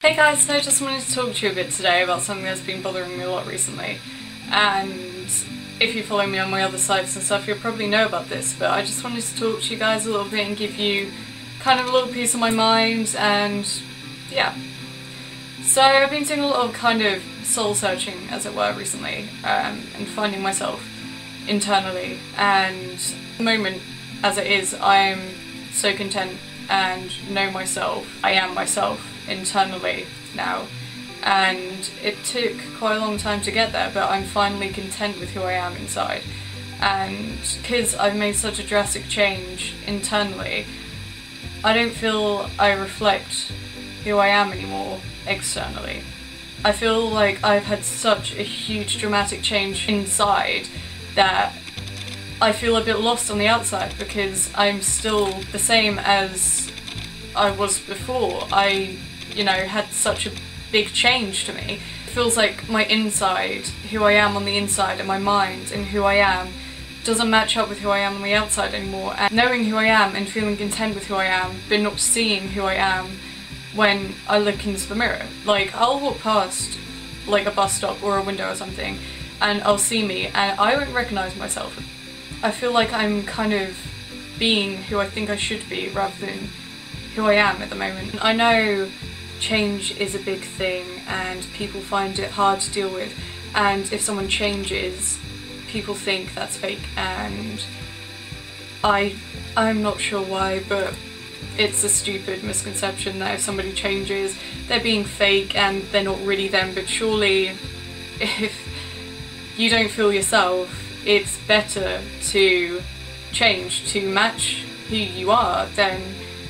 Hey guys, so I just wanted to talk to you a bit today about something that's been bothering me a lot recently, and if you follow me on my other sites and stuff you'll probably know about this, but I just wanted to talk to you guys a little bit and give you kind of a little piece of my mind, and yeah. So I've been doing a lot of kind of soul searching, as it were, recently, and finding myself internally, and at the moment, as it is, I'm so content and know myself. I am myself internally now, and it took quite a long time to get there, but I'm finally content with who I am inside. And because I've made such a drastic change internally, I don't feel I reflect who I am anymore externally. I feel like I've had such a huge dramatic change inside that I feel a bit lost on the outside, because I'm still the same as I was before. I, had such a big change to me. It feels like my inside, who I am on the inside, and my mind and who I am doesn't match up with who I am on the outside anymore. And knowing who I am and feeling content with who I am, but not seeing who I am when I look into the mirror. Like, I'll walk past like a bus stop or a window or something and I'll see me and I won't recognise myself. I feel like I'm kind of being who I think I should be rather than who I am at the moment. I know change is a big thing and people find it hard to deal with, and if someone changes, people think that's fake, and I'm not sure why, but it's a stupid misconception that if somebody changes, they're being fake and they're not really them. But surely, if you don't feel yourself, it's better to change to match who you are than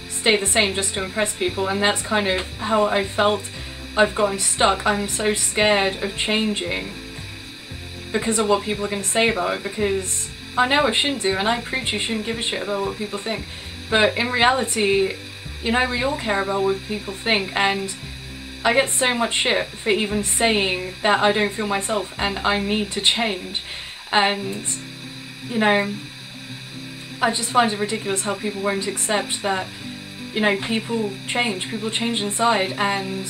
stay the same just to impress people. And that's kind of how I felt. I've gotten stuck. I'm so scared of changing because of what people are going to say about it, because I know I shouldn't do, and I preach you shouldn't give a shit about what people think, but in reality, we all care about what people think, and I get so much shit for even saying that I don't feel myself and I need to change. And I just find it ridiculous how people won't accept that people change inside, and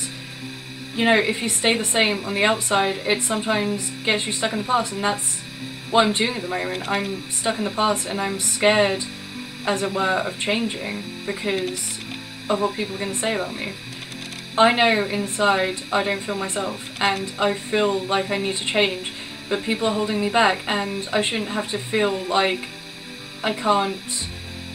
if you stay the same on the outside, it sometimes gets you stuck in the past, and that's what I'm doing at the moment. I'm stuck in the past and I'm scared, as it were, of changing because of what people are going to say about me. I know inside I don't feel myself and I feel like I need to change, but people are holding me back, and I shouldn't have to feel like I can't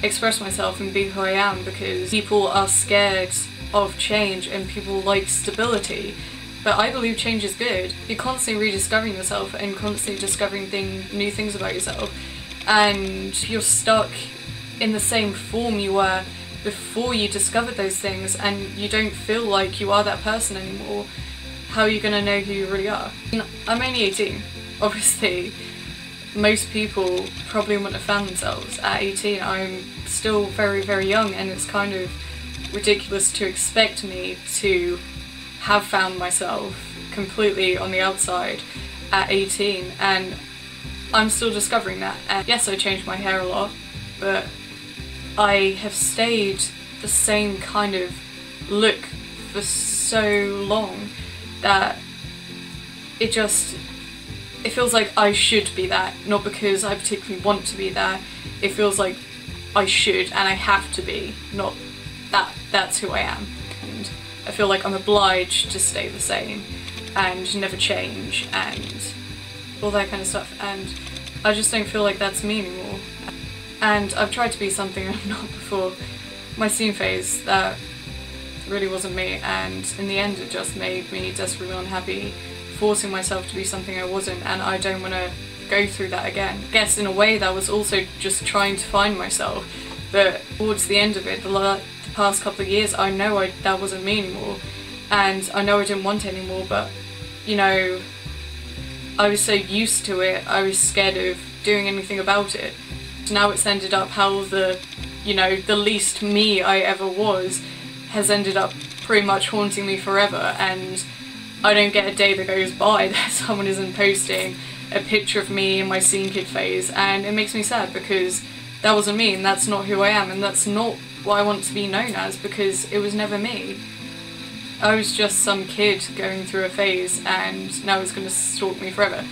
express myself and be who I am because people are scared of change and people like stability. But I believe change is good. You're constantly rediscovering yourself and constantly discovering new things about yourself, and you're stuck in the same form you were before you discovered those things, and you don't feel like you are that person anymore. How are you going to know who you really are? I'm only 18. Obviously, most people probably wouldn't have found themselves at 18. I'm still very, very young, and it's kind of ridiculous to expect me to have found myself completely on the outside at 18, and I'm still discovering that. And yes, I changed my hair a lot, but I have stayed the same kind of look for so long that it feels like I should be that, not because I particularly want to be that. It feels like I should and I have to be, not that's who I am. And I feel like I'm obliged to stay the same and never change and all that kind of stuff, and I just don't feel like that's me anymore. And I've tried to be something I'm not before. My scene phase, that really wasn't me, and in the end it just made me desperately unhappy, forcing myself to be something I wasn't, and I don't want to go through that again. I guess in a way that was also just trying to find myself, but towards the end of it, the past couple of years, I know that wasn't me anymore, and I know I didn't want it anymore, but I was so used to it, I was scared of doing anything about it. Now it's ended up how the least me I ever was has ended up pretty much haunting me forever, and I don't get a day that goes by that someone isn't posting a picture of me in my scene kid phase, and it makes me sad because that wasn't me, and that's not who I am, and that's not what I want to be known as, because it was never me. I was just some kid going through a phase and now it's going to stalk me forever.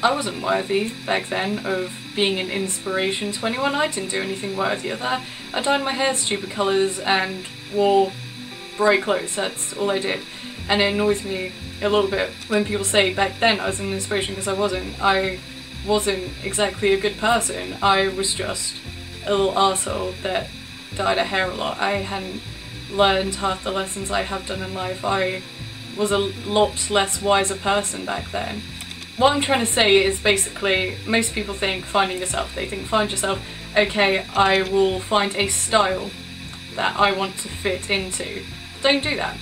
I wasn't worthy back then of being an inspiration to anyone. I didn't do anything worthy of that. I dyed my hair stupid colours and wore bright clothes, that's all I did. And it annoys me a little bit when people say back then I was an inspiration, because I wasn't. I wasn't exactly a good person. I was just a little arsehole that dyed her hair a lot. I hadn't learned half the lessons I have done in life. I was a lot less wiser person back then. What I'm trying to say is basically, most people think finding yourself. They think find yourself, okay, I will find a style that I want to fit into. Don't do that.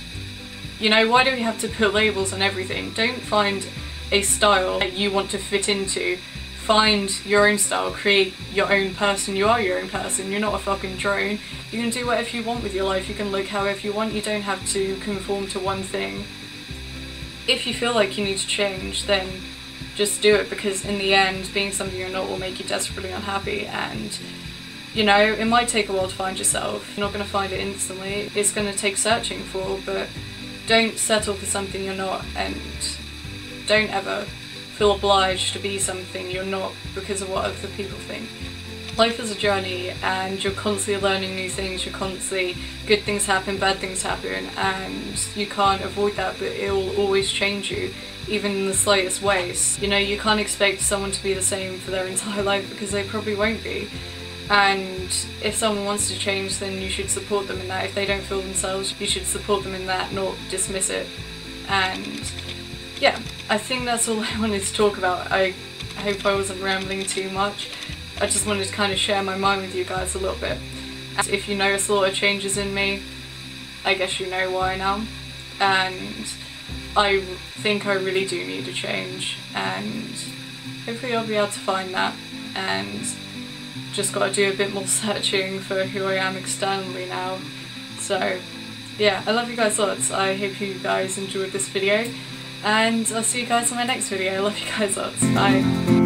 You know, why do we have to put labels on everything? Don't find a style that you want to fit into. Find your own style, create your own person. You are your own person, you're not a fucking drone. You can do whatever you want with your life, you can look however you want, you don't have to conform to one thing. If you feel like you need to change, then just do it, because in the end, being something you're not will make you desperately unhappy. And you know, it might take a while to find yourself. You're not going to find it instantly. It's going to take searching for, but don't settle for something you're not, and don't ever feel obliged to be something you're not because of what other people think. Life is a journey and you're constantly learning new things, good things happen, bad things happen, and you can't avoid that, but it will always change you, even in the slightest ways. You know, you can't expect someone to be the same for their entire life, because they probably won't be. And if someone wants to change, then you should support them in that. If they don't feel themselves, you should support them in that, not dismiss it. And yeah, I think that's all I wanted to talk about. I hope I wasn't rambling too much. I just wanted to kind of share my mind with you guys a little bit. And if you notice a lot of changes in me, I guess you know why now. And I think I really do need a change, and hopefully I'll be able to find that. And just got to do a bit more searching for who I am externally now. So yeah, I love you guys lots. I hope you guys enjoyed this video, and I'll see you guys in my next video. I love you guys lots. Bye.